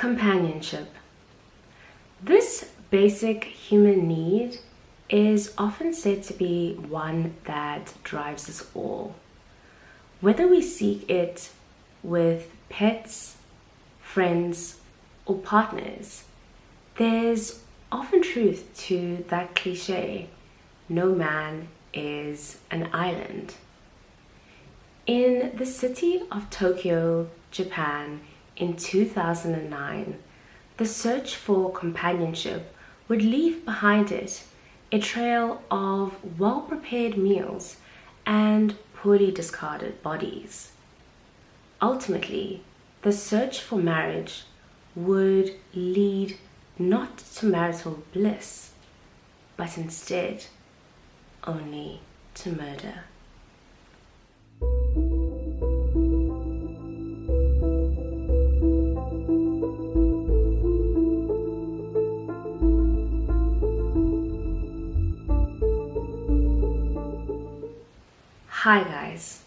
Companionship. This basic human need is often said to be one that drives us all. Whether we seek it with pets, friends, or partners, there's often truth to that cliché, no man is an island. In the city of Tokyo, Japan, in 2009, the search for companionship would leave behind it a trail of well-prepared meals and poorly discarded bodies. Ultimately, the search for marriage would lead not to marital bliss, but instead only to murder. Hi guys,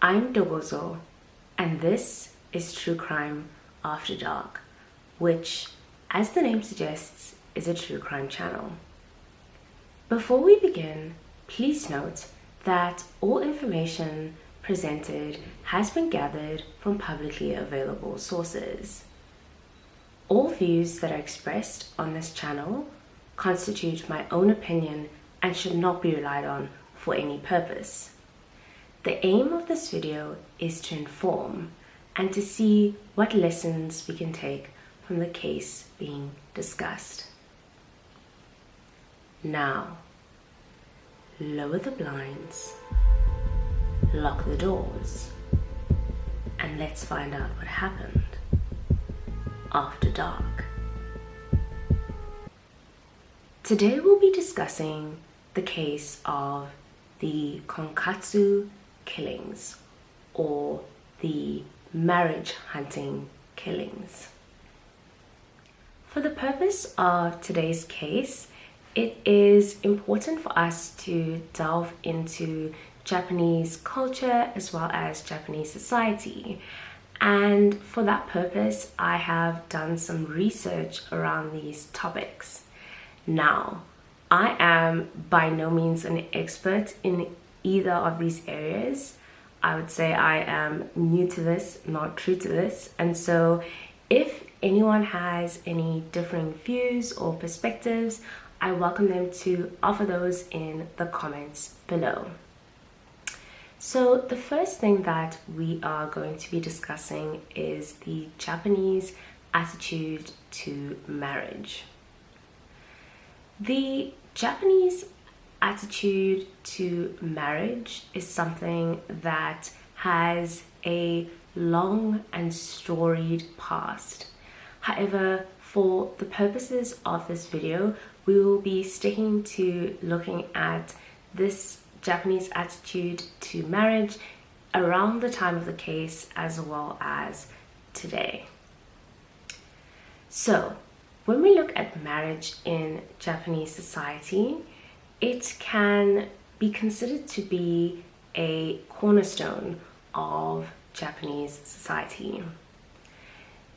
I'm Dogozo, and this is True Crime After Dark, which, as the name suggests, is a true crime channel. Before we begin, please note that all information presented has been gathered from publicly available sources. All views that are expressed on this channel constitute my own opinion and should not be relied on for any purpose. The aim of this video is to inform and to see what lessons we can take from the case being discussed. Now, lower the blinds, lock the doors, and let's find out what happened after dark. Today we'll be discussing the case of the Konkatsu Killings, or the marriage hunting killings. For the purpose of today's case, it is important for us to delve into Japanese culture as well as Japanese society. And for that purpose, I have done some research around these topics. Now, I am by no means an expert in either of these areas. I would say I am new to this, not true to this. And so if anyone has any differing views or perspectives, I welcome them to offer those in the comments below. So the first thing that we are going to be discussing is the Japanese attitude to marriage. The Japanese attitude to marriage is something that has a long and storied past. However, for the purposes of this video, we will be sticking to looking at this Japanese attitude to marriage around the time of the case as well as today. So, when we look at marriage in Japanese society, it can be considered to be a cornerstone of Japanese society.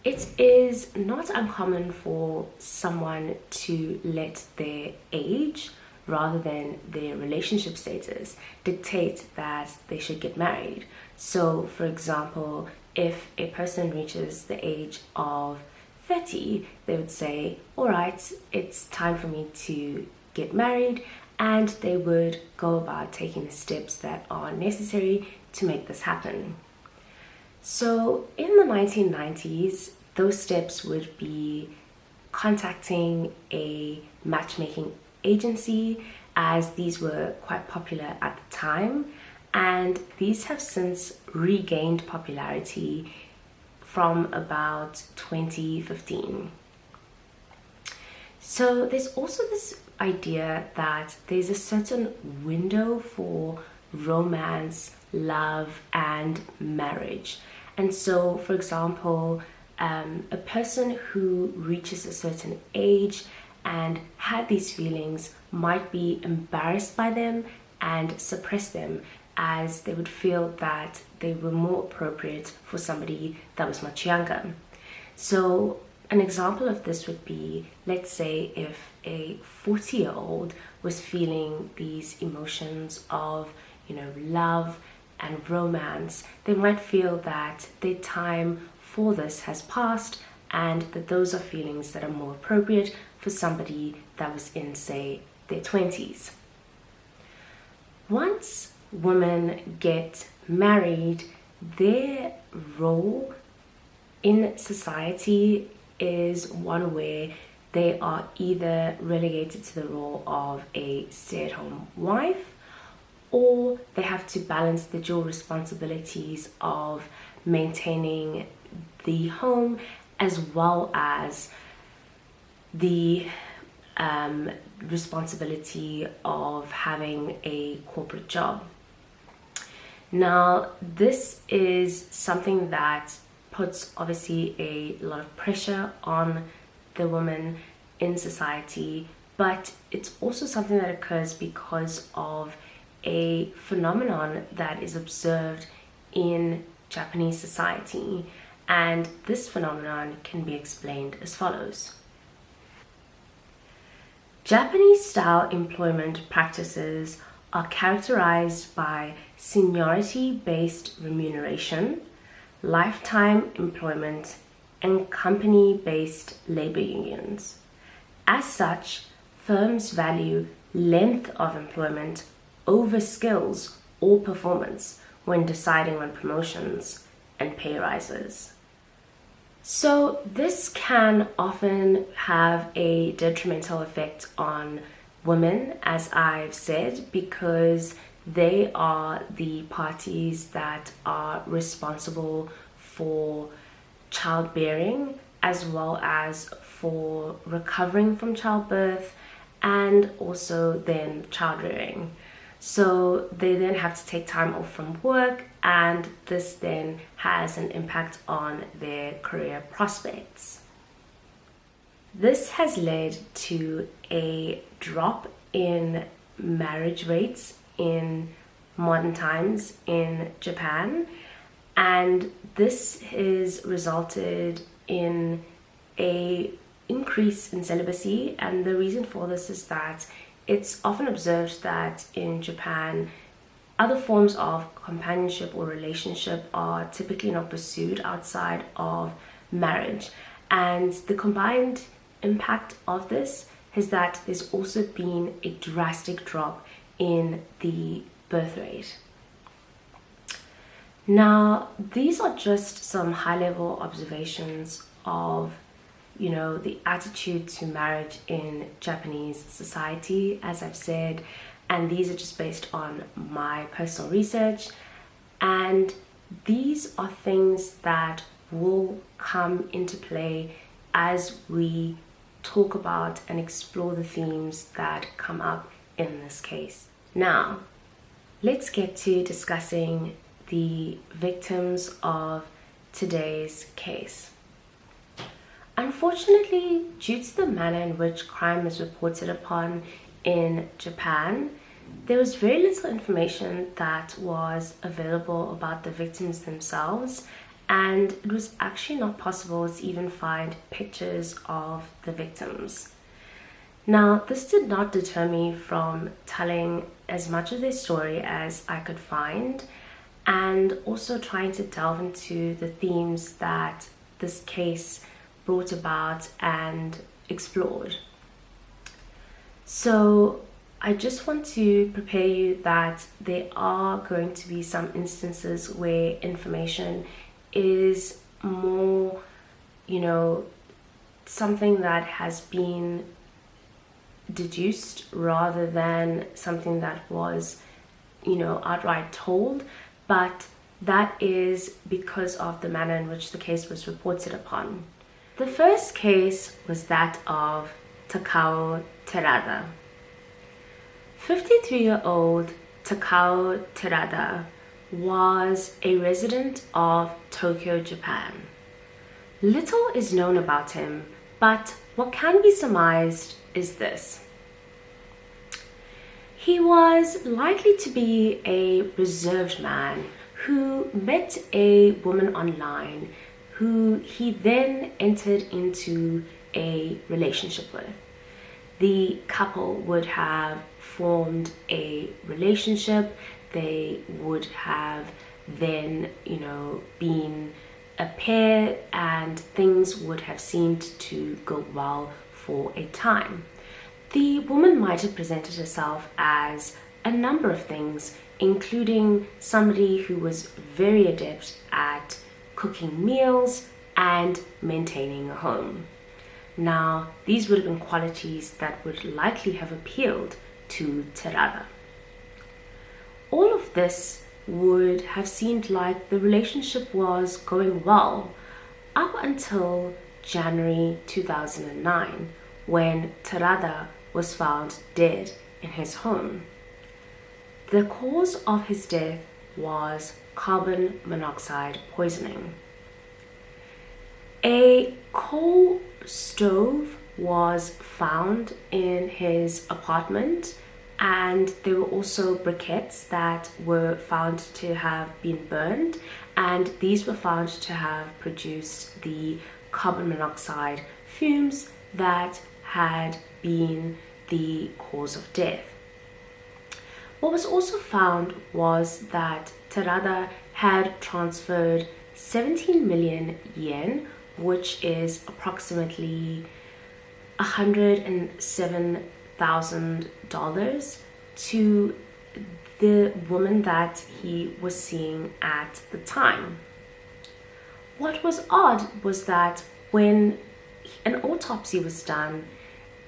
It is not uncommon for someone to let their age rather than their relationship status dictate that they should get married. So, for example, if a person reaches the age of 30, they would say, all right, it's time for me to get married, and they would go about taking the steps that are necessary to make this happen. So in the 1990s, those steps would be contacting a matchmaking agency, as these were quite popular at the time, and these have since regained popularity from about 2015. So there's also this idea that there's a certain window for romance, love, and marriage. And so, for example, a person who reaches a certain age and had these feelings might be embarrassed by them and suppress them, as they would feel that they were more appropriate for somebody that was much younger. So An example of this would be, let's say, if a 40-year-old was feeling these emotions of, love and romance, they might feel that their time for this has passed and that those are feelings that are more appropriate for somebody that was in, say, their 20s. Once women get married, their role in society is one where they are either relegated to the role of a stay-at-home wife, or they have to balance the dual responsibilities of maintaining the home as well as the responsibility of having a corporate job. Now, this is something that puts obviously a lot of pressure on the woman in society, but it's also something that occurs because of a phenomenon that is observed in Japanese society, and this phenomenon can be explained as follows. Japanese style employment practices are characterized by seniority-based remuneration, lifetime employment, and company-based labor unions. As such, firms value length of employment over skills or performance when deciding on promotions and pay rises. So this can often have a detrimental effect on women, as I've said, because they are the parties that are responsible for childbearing as well as for recovering from childbirth and also then child rearing. So they then have to take time off from work, and this then has an impact on their career prospects. This has led to a drop in marriage rates in modern times in Japan, and this has resulted in a increase in celibacy. And the reason for this is that it's often observed that in Japan, other forms of companionship or relationship are typically not pursued outside of marriage. And the combined impact of this is that there's also been a drastic drop in the birth rate. Now, these are just some high-level observations of the attitude to marriage in Japanese society, as I've said, and these are just based on my personal research, and these are things that will come into play as we talk about and explore the themes that come up in this case. Now, let's get to discussing the victims of today's case. Unfortunately, due to the manner in which crime is reported upon in Japan, there was very little information that was available about the victims themselves, and it was actually not possible to even find pictures of the victims. Now, this did not deter me from telling as much of their story as I could find, and also trying to delve into the themes that this case brought about and explored. So I just want to prepare you that there are going to be some instances where information is more, something that has been deduced rather than something that was, outright told, but that is because of the manner in which the case was reported upon. The first case was that of Takao Terada. 53-year-old Takao Terada was a resident of Tokyo, Japan. Little is known about him, but what can be surmised is this. He was likely to be a reserved man who met a woman online who he then entered into a relationship with. The couple would have formed a relationship. They would have then, been a pair, and things would have seemed to go well for a time. The woman might have presented herself as a number of things, including somebody who was very adept at cooking meals and maintaining a home. Now, these would have been qualities that would likely have appealed to Terada. All of this would have seemed like the relationship was going well up until January 2009, when Terada was found dead in his home. The cause of his death was carbon monoxide poisoning. A coal stove was found in his apartment, and there were also briquettes that were found to have been burned, and these were found to have produced the carbon monoxide fumes that had been the cause of death. What was also found was that Terada had transferred 17 million yen, which is approximately $107,000, to the woman that he was seeing at the time. What was odd was that when an autopsy was done,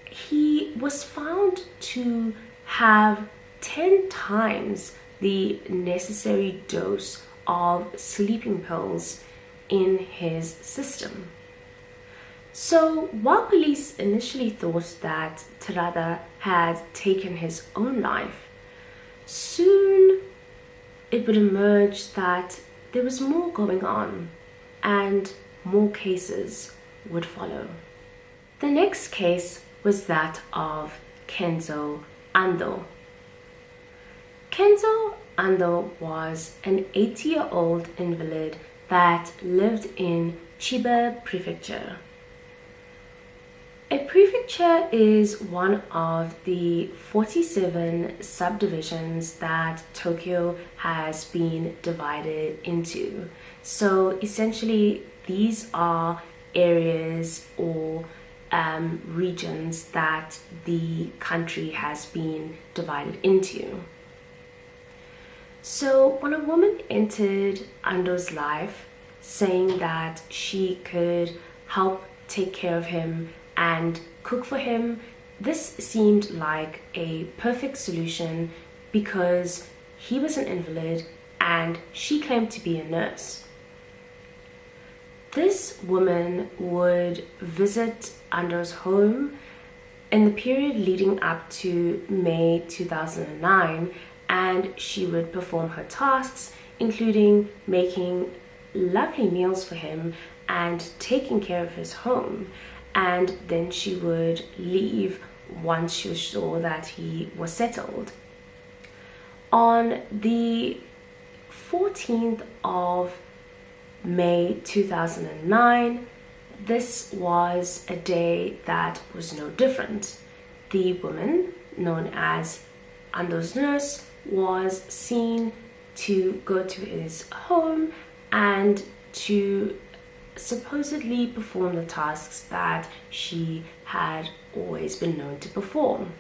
he was found to have 10 times the necessary dose of sleeping pills in his system. So while police initially thought that Terada had taken his own life, soon it would emerge that there was more going on and more cases would follow. The next case was that of Kenzo Ando. Kenzo Ando was an 80-year-old invalid that lived in Chiba Prefecture. A prefecture is one of the 47 subdivisions that Tokyo has been divided into. So essentially, these are areas or regions that the country has been divided into. So when a woman entered Ando's life saying that she could help take care of him and cook for him, this seemed like a perfect solution because he was an invalid and she claimed to be a nurse. This woman would visit Ando's home in the period leading up to May 2009, and she would perform her tasks, including making lovely meals for him and taking care of his home. And then she would leave once she was sure that he was settled. On the 14th of May 2009, this was a day that was no different. The woman, known as Ando's nurse, was seen to go to his home and to supposedly perform the tasks that she had always been known to perform.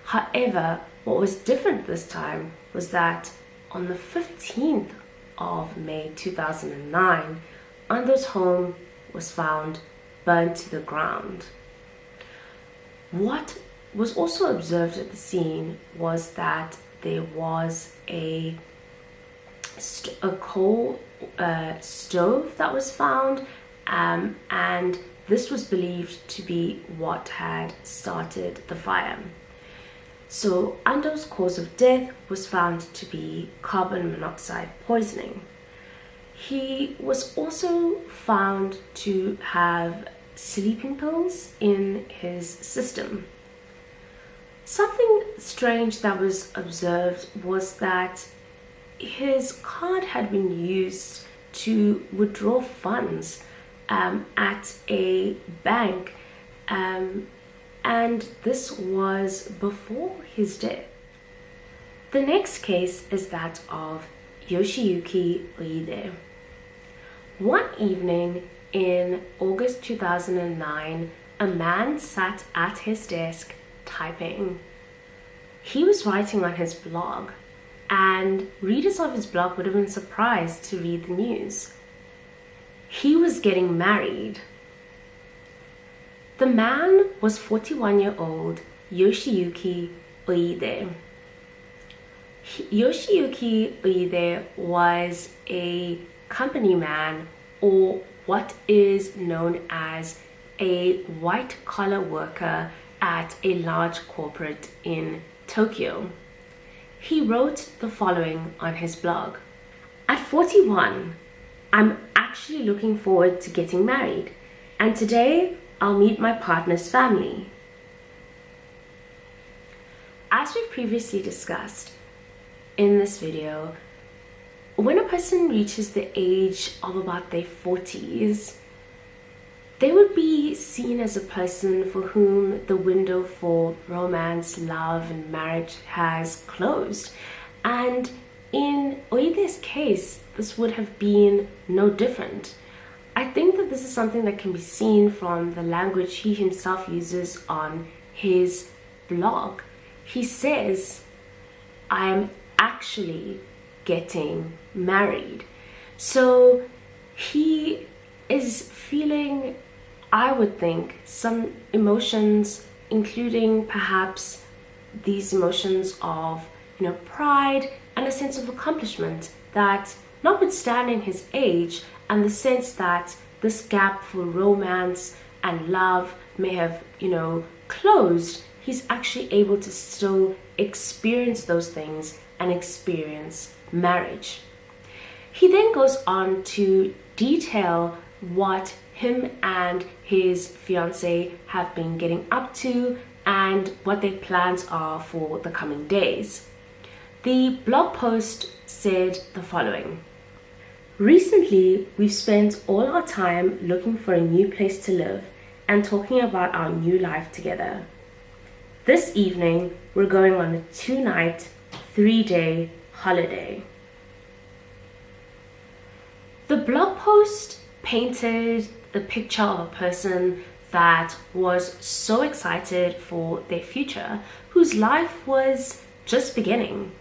However, what was different this time was that on the 15th of May 2009, Ando's home was found burnt to the ground. What was also observed at the scene was that there was a coal stove that was found, and this was believed to be what had started the fire. So Ando's cause of death was found to be carbon monoxide poisoning. He was also found to have sleeping pills in his system. Something strange that was observed was that his card had been used to withdraw funds at a bank, and this was before his death. The next case is that of Yoshiyuki Oide. One evening in August 2009, a man sat at his desk typing. He was writing on his blog, and readers of his blog would have been surprised to read the news. He was getting married. The man was 41-year-old Yoshiyuki Oide. Yoshiyuki Oide was a company man, or what is known as a white-collar worker at a large corporate in Tokyo. He wrote the following on his blog. At 41, I'm actually looking forward to getting married, and today I'll meet my partner's family. As we've previously discussed in this video, when a person reaches the age of about their 40s, they would be seen as a person for whom the window for romance, love, and marriage has closed. And in Oide's case, this would have been no different. I think that this is something that can be seen from the language he himself uses on his blog. He says, I'm actually getting married. So he is feeling, I would think, some emotions, including perhaps these emotions of, pride and a sense of accomplishment, that notwithstanding his age and the sense that this gap for romance and love may have, closed, he's actually able to still experience those things and experience marriage. He then goes on to detail what him and his fiancée have been getting up to and what their plans are for the coming days. The blog post said the following. Recently, we've spent all our time looking for a new place to live and talking about our new life together. This evening, we're going on a 2-night, 3-day holiday. The blog post painted the picture of a person that was so excited for their future, whose life was just beginning,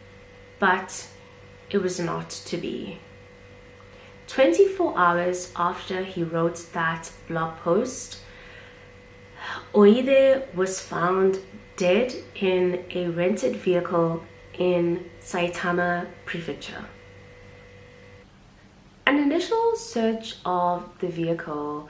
but it was not to be. 24 hours after he wrote that blog post, Oide was found dead in a rented vehicle in Saitama Prefecture. An initial search of the vehicle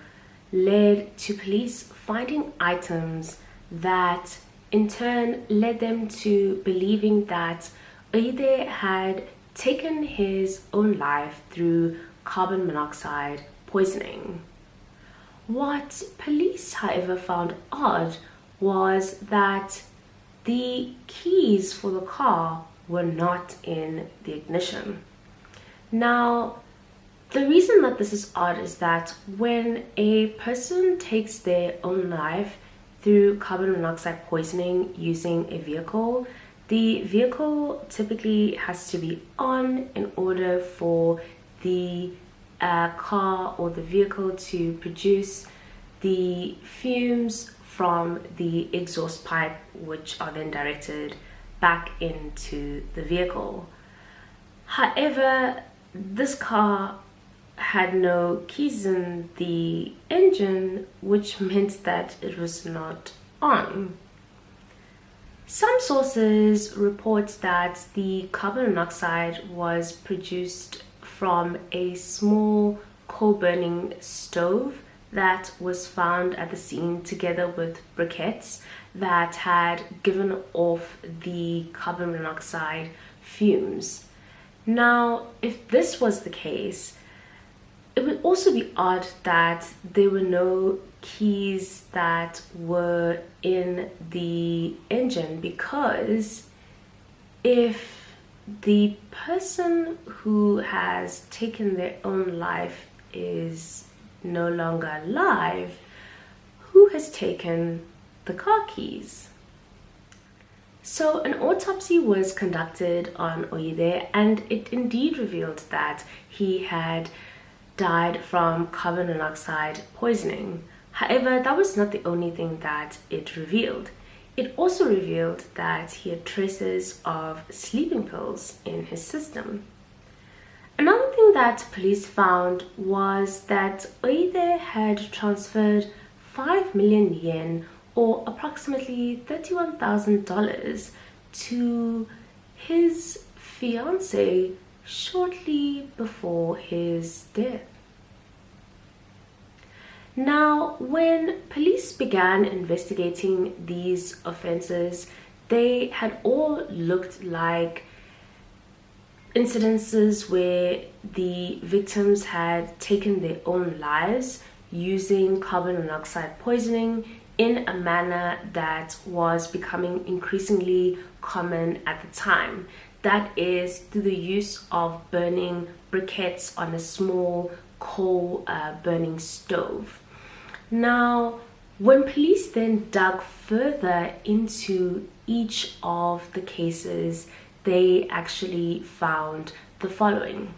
led to police finding items that in turn led them to believing that Oide had taken his own life through carbon monoxide poisoning. What police, however, found odd was that the keys for the car were not in the ignition. Now, the reason that this is odd is that when a person takes their own life through carbon monoxide poisoning using a vehicle, the vehicle typically has to be on in order for the car or the vehicle to produce the fumes from the exhaust pipe, which are then directed back into the vehicle. However, this car had no keys in the engine, which meant that it was not on. Some sources report that the carbon monoxide was produced from a small coal-burning stove that was found at the scene, together with briquettes that had given off the carbon monoxide fumes. Now, if this was the case, it would also be odd that there were no keys that were in the engine, because if the person who has taken their own life is no longer alive, who has taken the car keys? So an autopsy was conducted on Oide, and it indeed revealed that he had died from carbon monoxide poisoning. However, that was not the only thing that it revealed. It also revealed that he had traces of sleeping pills in his system. Another thing that police found was that Oide had transferred 5 million yen, or approximately $31,000, to his fiancée shortly before his death. Now, when police began investigating these offenses, they had all looked like incidences where the victims had taken their own lives using carbon monoxide poisoning in a manner that was becoming increasingly common at the time. That is, through the use of burning briquettes on a small coal burning stove. Now, when police then dug further into each of the cases, they actually found the following.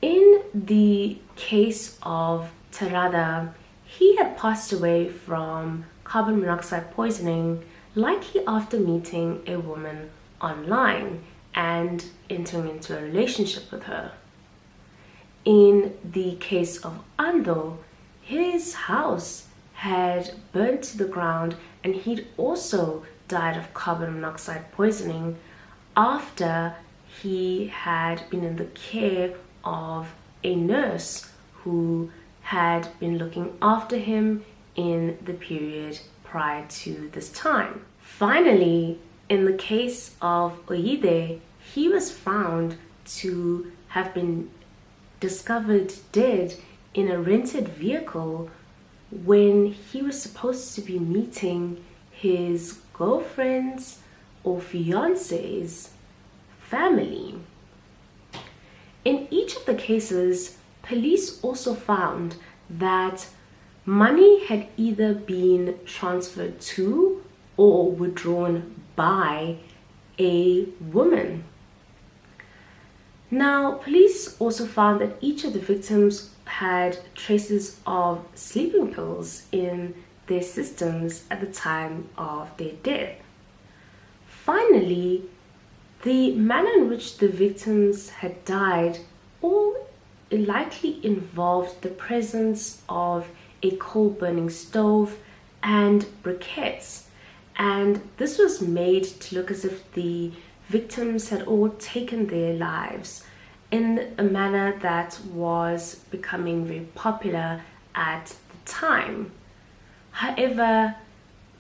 In the case of Terada, he had passed away from carbon monoxide poisoning, likely after meeting a woman online and entering into a relationship with her. In the case of Ando, his house had burnt to the ground, and he'd also died of carbon monoxide poisoning after he had been in the care of a nurse who had been looking after him in the period prior to this time. Finally, in the case of Oide, he was found to have been discovered dead in a rented vehicle when he was supposed to be meeting his girlfriend's or fiance's family. In each of the cases, police also found that money had either been transferred to or withdrawn by a woman. Now, police also found that each of the victims had traces of sleeping pills in their systems at the time of their death. Finally, the manner in which the victims had died all likely involved the presence of a coal burning stove and briquettes, and this was made to look as if the victims had all taken their lives in a manner that was becoming very popular at the time. However,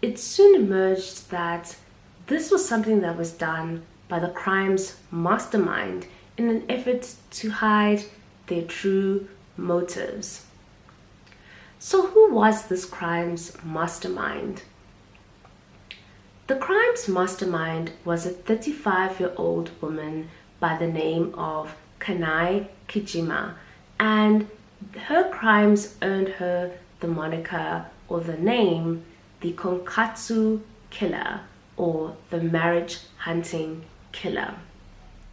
it soon emerged that this was something that was done by the crime's mastermind in an effort to hide their true motives. So who was this crime's mastermind? The crime's mastermind was a 35-year-old woman by the name of Kanai Kijima, and her crimes earned her the moniker or the name the Konkatsu Killer, or the marriage hunting killer.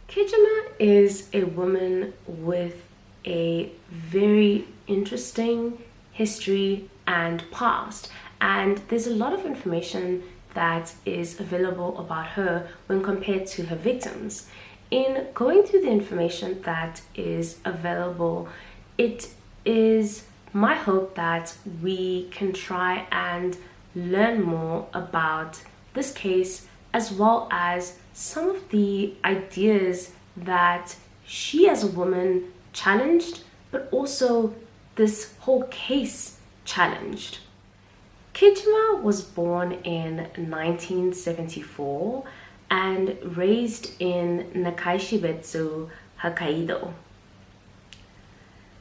Kijima is a woman with a very interesting history and past, and there's a lot of information that is available about her when compared to her victims. In going through the information that is available, it is my hope that we can try and learn more about this case, as well as some of the ideas that she as a woman challenged, but also this whole case challenged. Kijima was born in 1974 and raised in Nakaishibetsu, Hokkaido.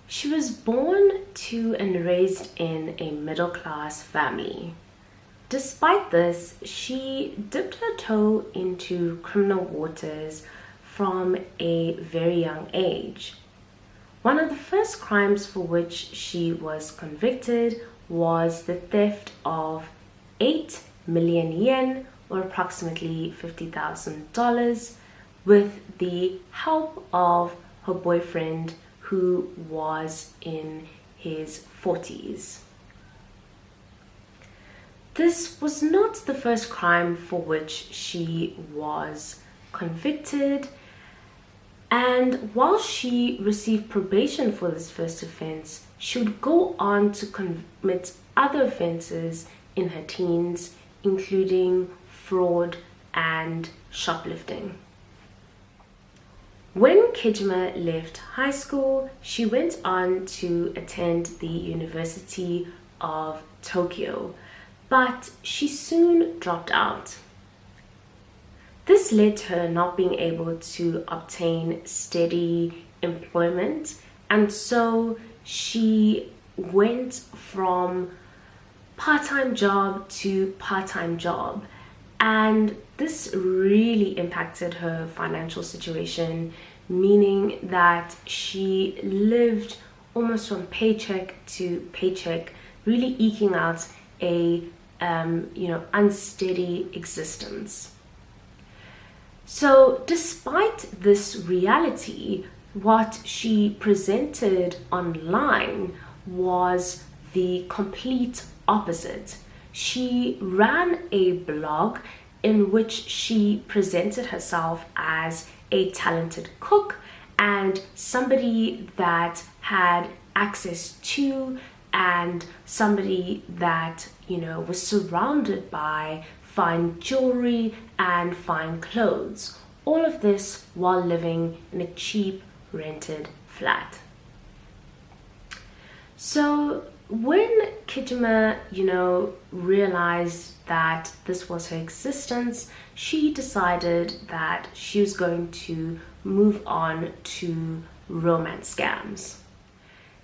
She was born to and raised in a middle-class family. Despite this, she dipped her toe into criminal waters from a very young age. One of the first crimes for which she was convicted was the theft of 8 million yen, or approximately $50,000, with the help of her boyfriend, who was in his 40s. This was not the first crime for which she was convicted, and while she received probation for this first offense, she would go on to commit other offenses in her teens, including fraud and shoplifting. When Kejima left high school, she went on to attend the University of Tokyo, but she soon dropped out. This led to her not being able to obtain steady employment, and so she went from part-time job to part-time job, and this really impacted her financial situation, meaning that she lived almost from paycheck to paycheck, really eking out a unsteady existence. So despite this reality, what she presented online was the complete opposite. She ran a blog in which she presented herself as a talented cook and somebody that had access to and somebody that, was surrounded by fine jewelry and fine clothes. All of this while living in a cheap rented flat. So when Kejima, realized that this was her existence, she decided that she was going to move on to romance scams.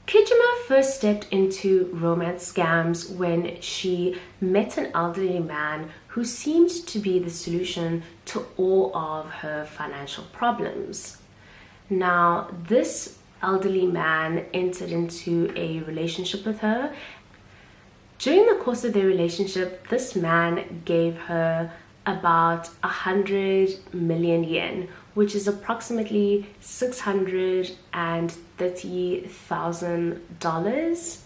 Kejima first stepped into romance scams when she met an elderly man who seemed to be the solution to all of her financial problems. Now, this elderly man entered into a relationship with her. During the course of their relationship, this man gave her about 100 million yen, which is approximately $630,000.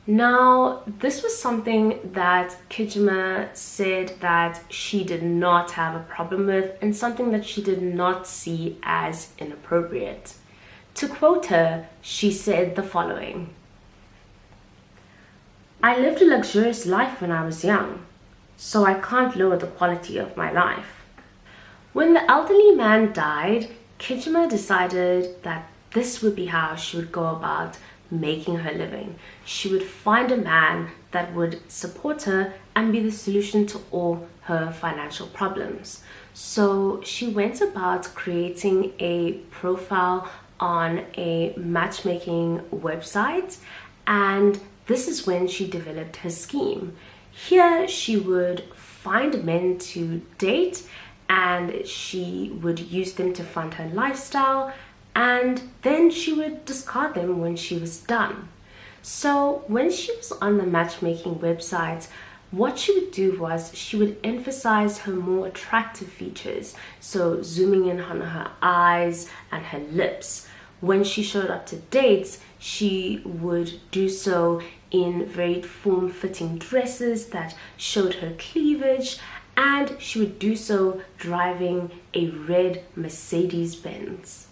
Now, this was something that Kejima said that she did not have a problem with and something that she did not see as inappropriate. To quote her, she said the following: "I lived a luxurious life when I was young, so I can't lower the quality of my life." When the elderly man died, Kejima decided that this would be how she would go about making her living. She would find a man that would support her and be the solution to all her financial problems. So she went about creating a profile on a matchmaking website, and this is when she developed her scheme. Here she would find men to date, and she would use them to fund her lifestyle, and then she would discard them when she was done. So when she was on the matchmaking website, what she would do was she would emphasize her more attractive features, so zooming in on her eyes and her lips. When she showed up to dates, she would do so in very form-fitting dresses that showed her cleavage, and she would do so driving a red Mercedes-Benz.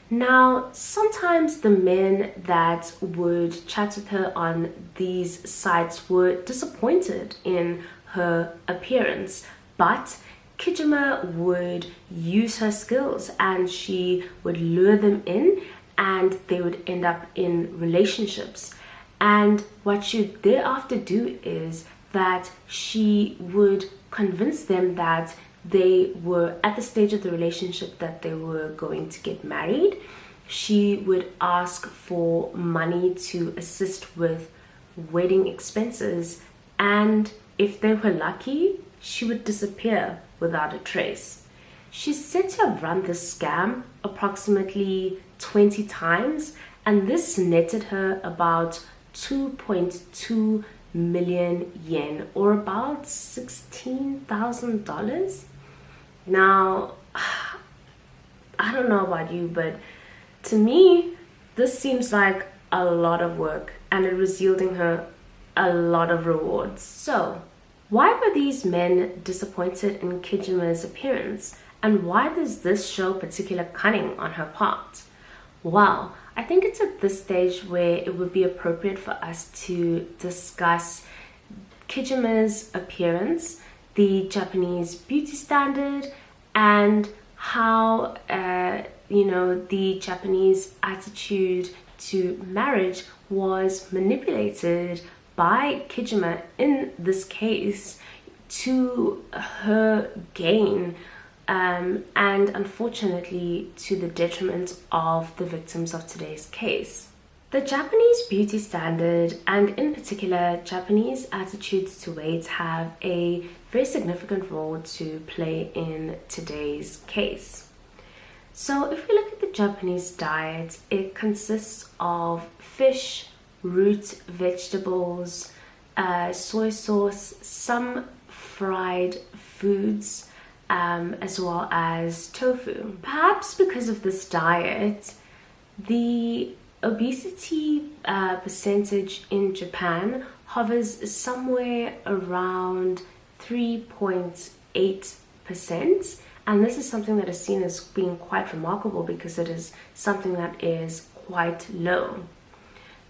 Now, sometimes the men that would chat with her on these sites were disappointed in her appearance, but Kejima would use her skills and she would lure them in, and they would end up in relationships. And what she would thereafter do is that she would convince them that they were at the stage of the relationship that they were going to get married. She would ask for money to assist with wedding expenses, and if they were lucky, she would disappear without a trace. She's said to have run this scam approximately 20 times, and this netted her about 2.2 million yen, or about $16,000. Now, I don't know about you, but to me, this seems like a lot of work, and it was yielding her a lot of rewards. So, why were these men disappointed in Kijima's appearance, and why does this show particular cunning on her part? Well, I think it's at this stage where it would be appropriate for us to discuss Kijima's appearance, the Japanese beauty standard, and how the Japanese attitude to marriage was manipulated by Kijima in this case to her gain, and unfortunately to the detriment of the victims of today's case. The Japanese beauty standard, and in particular Japanese attitudes to weight, have a very significant role to play in today's case. So if we look at the Japanese diet, it consists of fish, root vegetables, soy sauce, some fried foods, as well as tofu. Perhaps because of this diet, the obesity percentage in Japan hovers somewhere around 3.8%, and this is something that is seen as being quite remarkable because it is something that is quite low.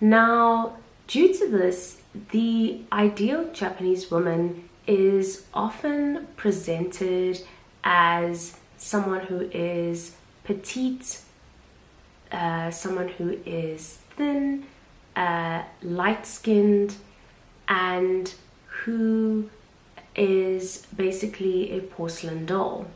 Now, due to this, the ideal Japanese woman is often presented as someone who is petite, someone who is thin, light-skinned, and who is basically a porcelain doll.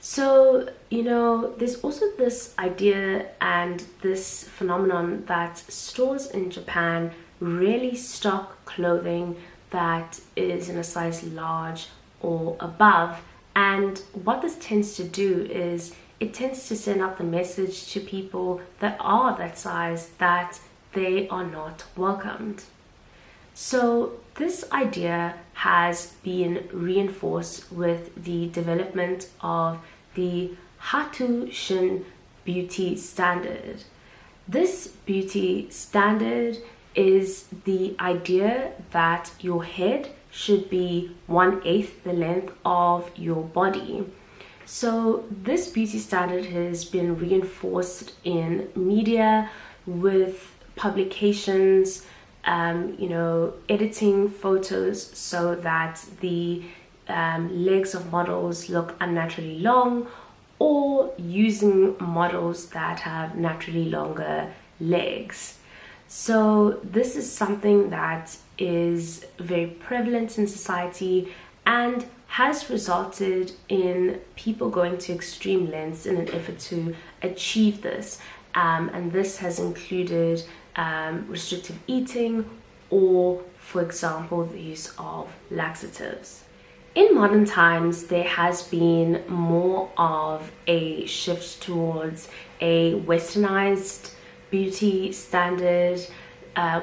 So, there's also this idea and this phenomenon that stores in Japan rarely stock clothing that is in a size large or above. And what this tends to do is it tends to send out the message to people that are that size that they are not welcomed. So this idea has been reinforced with the development of the Hatushin beauty standard. This beauty standard is the idea that your head should be 1/8 the length of your body. So this beauty standard has been reinforced in media with publications, editing photos so that the legs of models look unnaturally long, or using models that have naturally longer legs. So this is something that is very prevalent in society and has resulted in people going to extreme lengths in an effort to achieve this. And this has included restrictive eating, or, for example, the use of laxatives. In modern times, there has been more of a shift towards a westernized beauty standard.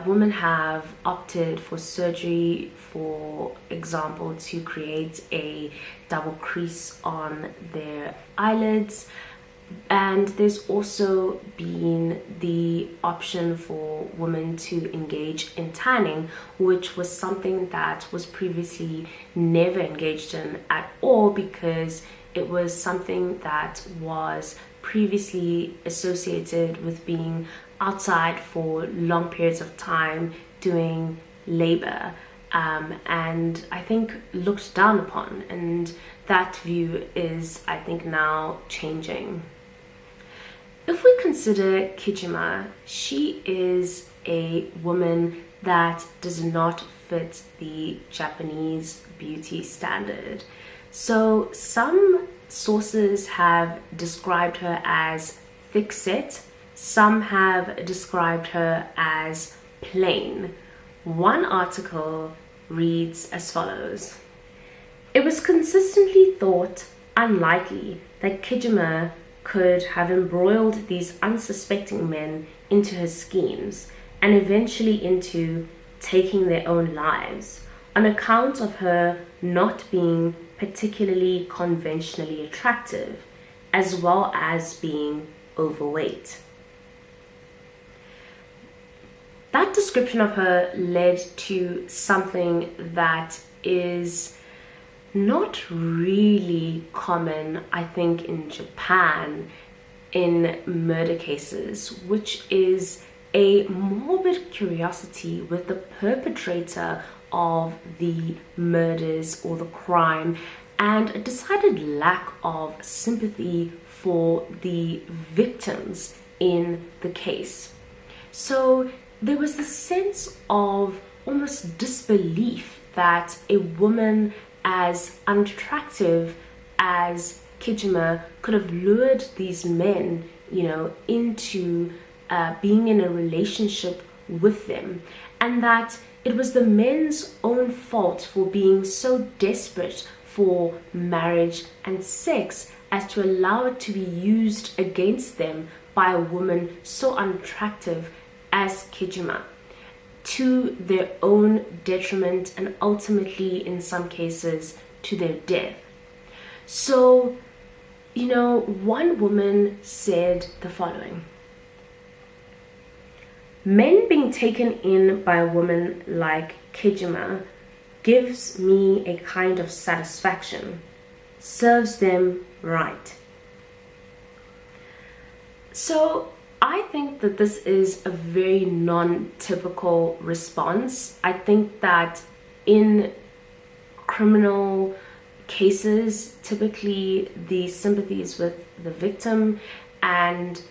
Women have opted for surgery, for example, to create a double crease on their eyelids. And there's also been the option for women to engage in tanning, which was something that was previously never engaged in at all, because it was something that was previously associated with being outside for long periods of time doing labor, and I think looked down upon, and that view is, I think, now changing. If we consider Kijima, she is a woman that does not fit the Japanese beauty standard. So some sources have described her as thick-set, some have described her as plain. One article reads as follows: "It was consistently thought unlikely that Kijima could have embroiled these unsuspecting men into her schemes and eventually into taking their own lives on account of her not being particularly conventionally attractive, as well as being overweight." That description of her led to something that is not really common, I think, in Japan in murder cases, which is a morbid curiosity with the perpetrator of the murders or the crime, and a decided lack of sympathy for the victims in the case. So there was this sense of almost disbelief that a woman as unattractive as Kijima could have lured these men, into being in a relationship with them, and that it was the men's own fault for being so desperate for marriage and sex as to allow it to be used against them by a woman so unattractive as Kijima, to their own detriment and ultimately, in some cases, to their death. So, one woman said the following: "Men being taken in by a woman like Kijima gives me a kind of satisfaction, serves them right." So I think that this is a very non-typical response. I think that in criminal cases, typically the sympathy is with the victim, and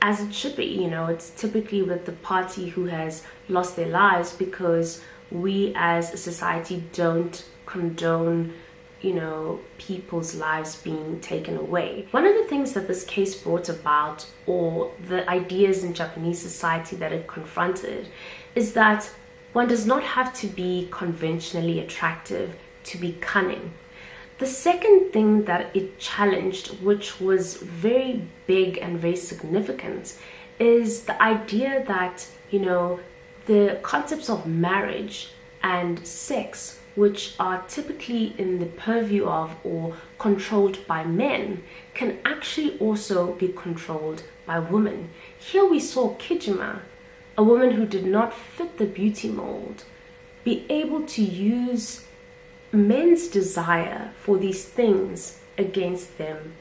as it should be, it's typically with the party who has lost their lives, because we as a society don't condone people's lives being taken away. One of the things that this case brought about, or the ideas in Japanese society that it confronted, is that one does not have to be conventionally attractive to be cunning. The second thing that it challenged, which was very big and very significant, is the idea that, the concepts of marriage and sex, which are typically in the purview of or controlled by men, can actually also be controlled by women. Here we saw Kijima, a woman who did not fit the beauty mold, be able to use men's desire for these things against them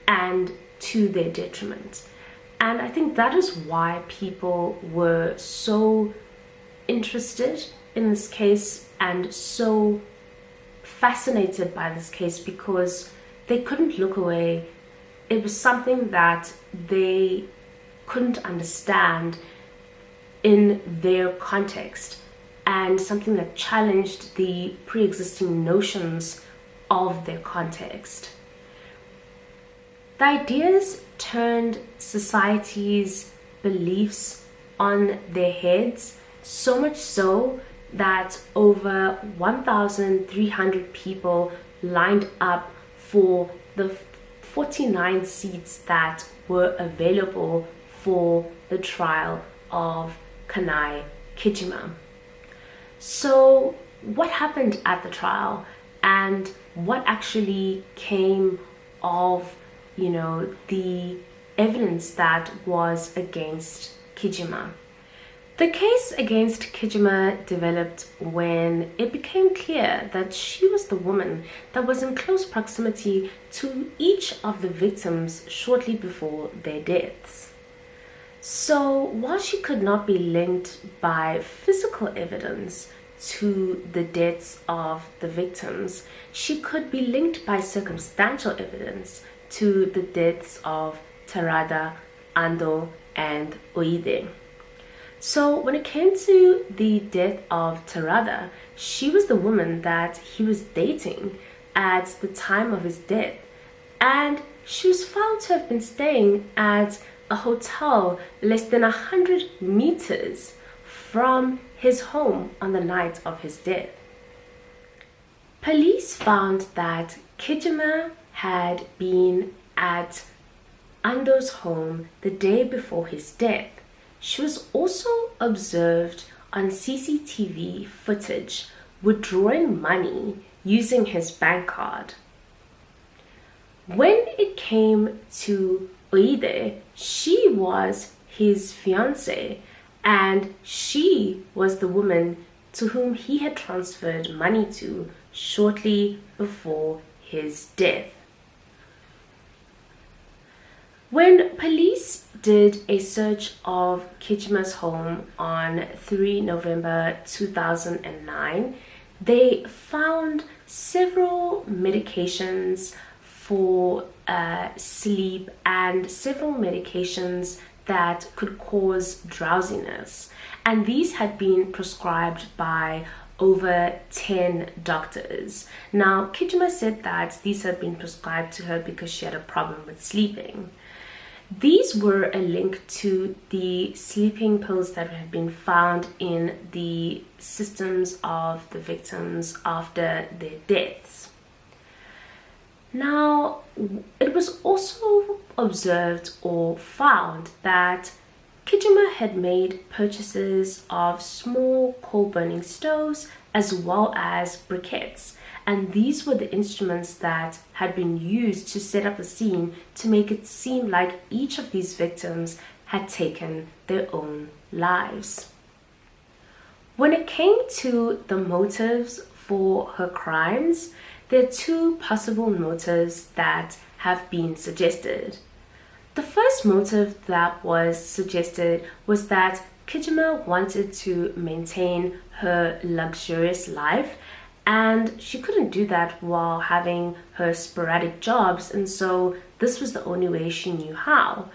and to their detriment. And I think that is why people were so interested in this case and so fascinated by this case, because they couldn't look away. It was something that they couldn't understand in their context, and something that challenged the pre-existing notions of their context. The ideas turned society's beliefs on their heads, so much so that over 1,300 people lined up for the 49 seats that were available for the trial of Kanai Kijima. So what happened at the trial, and what actually came of, the evidence that was against Kijima? The case against Kijima developed when it became clear that she was the woman that was in close proximity to each of the victims shortly before their deaths. So while she could not be linked by physical evidence to the deaths of the victims, she could be linked by circumstantial evidence to the deaths of Terada, Ando, and Oide. So when it came to the death of Terada, she was the woman that he was dating at the time of his death, and she was found to have been staying at a hotel less than 100 meters from his home on the night of his death. Police found that Kijima had been at Ando's home the day before his death. She was also observed on CCTV footage withdrawing money using his bank card. When it came to Oide, she was his fiancée, and she was the woman to whom he had transferred money to shortly before his death. When police did a search of Kijima's home on 3 November 2009, they found several medications for sleep and several medications that could cause drowsiness. And these had been prescribed by over 10 doctors. Now, Kijima said that these had been prescribed to her because she had a problem with sleeping. These were a link to the sleeping pills that had been found in the systems of the victims after their deaths. Now, it was also observed or found that Kijima had made purchases of small coal-burning stoves as well as briquettes, and these were the instruments that had been used to set up the scene to make it seem like each of these victims had taken their own lives. When it came to the motives for her crimes, there are two possible motives that have been suggested. The first motive that was suggested was that Kijima wanted to maintain her luxurious life, and she couldn't do that while having her sporadic jobs, and so this was the only way she knew how.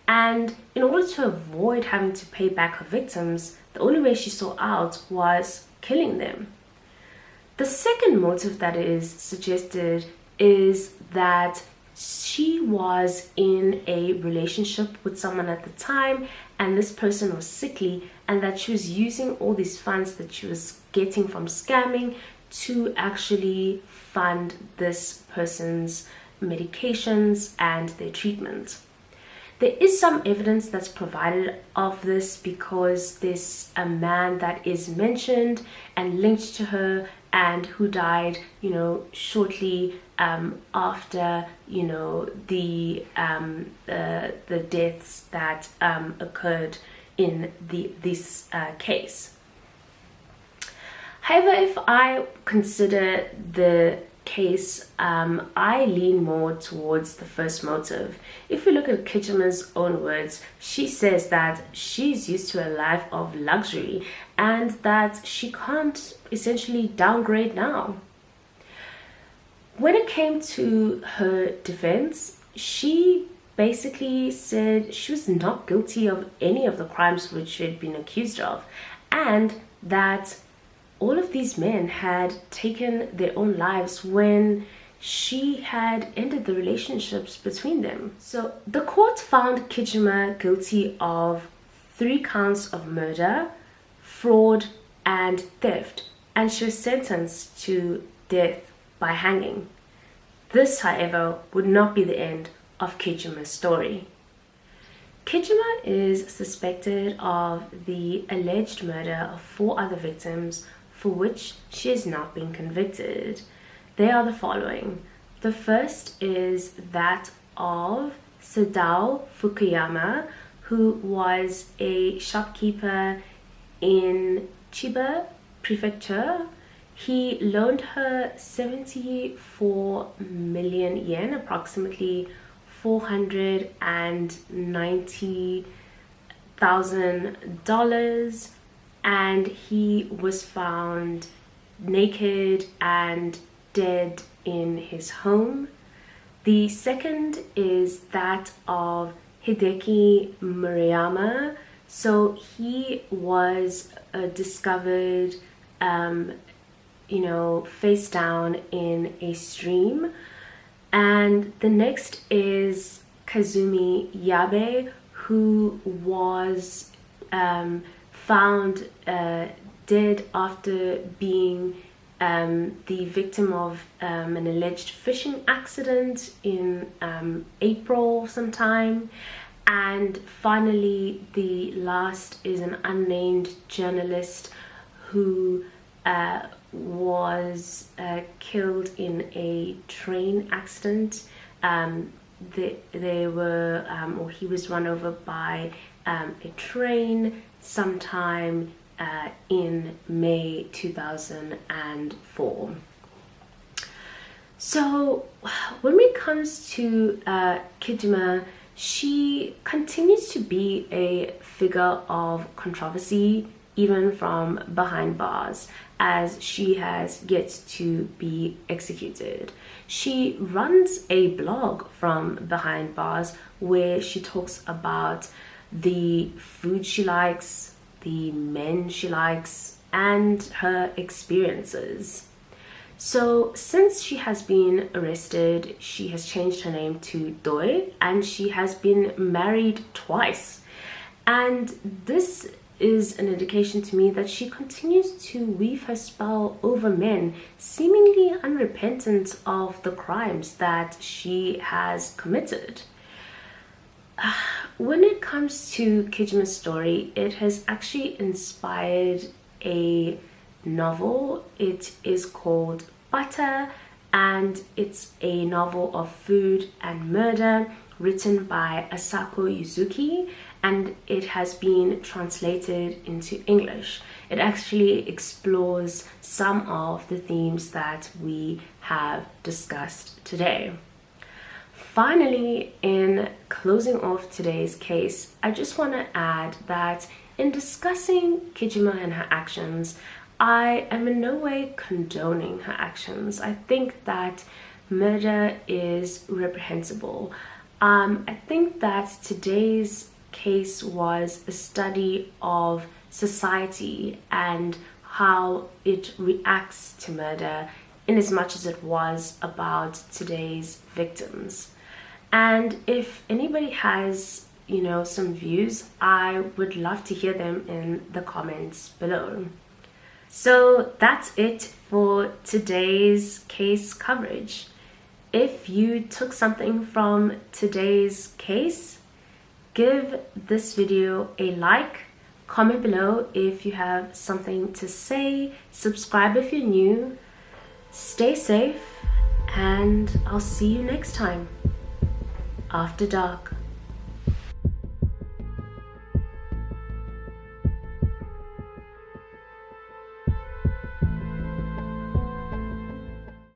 And in order to avoid having to pay back her victims, the only way she saw out was killing them. The second motive that is suggested is that she was in a relationship with someone at the time, and this person was sickly, and that she was using all these funds that she was getting from scamming to actually fund this person's medications and their treatment. There is some evidence that's provided of this because there's a man that is mentioned and linked to her and who died, shortly after, the deaths that occurred in this case. However, if I consider the case, I lean more towards the first motive. If we look at Kijima's own words, she says that she's used to a life of luxury and that she can't essentially downgrade now. When it came to her defense, she basically said she was not guilty of any of the crimes which she had been accused of, and that all of these men had taken their own lives when she had ended the relationships between them. So the court found Kijima guilty of 3 counts of murder, fraud, and theft, and she was sentenced to death by hanging. This, however, would not be the end of Kijima's story. Kijima is suspected of the alleged murder of 4 other victims for which she has not been convicted. They are the following. The first is that of Sadao Fukuyama, who was a shopkeeper in Chiba Prefecture. He loaned her 74 million yen, approximately $490,000, and he was found naked and dead in his home. The second is that of Hideki Murayama. So he was discovered face down in a stream. And the next is Kazumi Yabe, who was found dead after being the victim of an alleged fishing accident in April sometime. And finally, the last is an unnamed journalist who was killed in a train accident. They were, or he was run over by a train sometime in May 2004. So when it comes to Kijima, she continues to be a figure of controversy even from behind bars, as she has yet to be executed. She runs a blog from behind bars where she talks about the food she likes, the men she likes, and her experiences. So since she has been arrested, she has changed her name to Doi, and she has been married twice. And this is an indication to me that she continues to weave her spell over men, seemingly unrepentant of the crimes that she has committed. When it comes to Kijima's story, it has actually inspired a novel. It is called Butter, and it's a novel of food and murder written by Asako Yuzuki, and it has been translated into English. It actually explores some of the themes that we have discussed today. Finally, in closing off today's case, I just want to add that in discussing Kijima and her actions, I am in no way condoning her actions. I think that murder is reprehensible. I think that today's case was a study of society and how it reacts to murder, in as much as it was about today's victims. And if anybody has, some views, I would love to hear them in the comments below. So that's it for today's case coverage. If you took something from today's case, give this video a like, comment below if you have something to say, subscribe if you're new, stay safe, and I'll see you next time. After Dark.